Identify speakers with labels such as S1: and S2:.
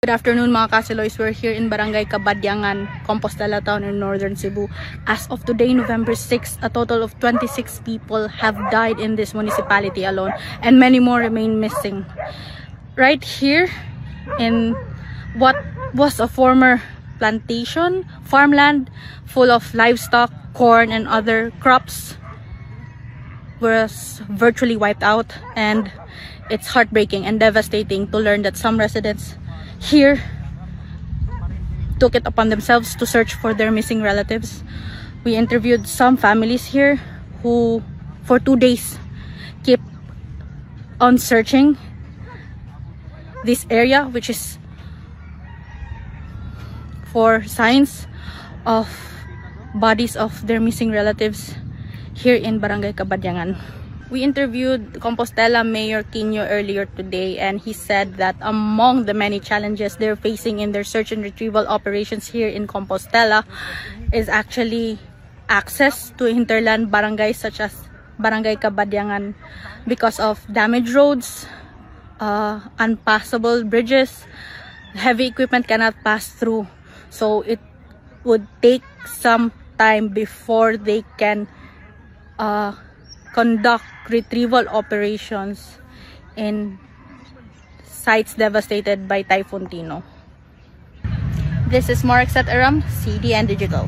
S1: Good afternoon mga Kasiloys. We're here in Barangay Cabadyangan, Compostela Town in Northern Cebu. As of today, November 6, a total of 26 people have died in this municipality alone and many more remain missing. Right here in what was a former plantation, farmland full of livestock, corn and other crops was virtually wiped out, and it's heartbreaking and devastating to learn that some residents here took it upon themselves to search for their missing relatives. We interviewed some families here who for 2 days keep on searching this area, which is for signs of bodies of their missing relatives here in Barangay Cabadyangan. We interviewed Compostela Mayor Quino earlier today, and he said that among the many challenges they're facing in their search and retrieval operations here in Compostela is actually access to hinterland barangays such as Barangay Cabadyangan because of damaged roads, unpassable bridges. Heavy equipment cannot pass through, so it would take some time before they can conduct retrieval operations in sites devastated by Typhoon Tino. This is Marixet Aram, CDN Digital.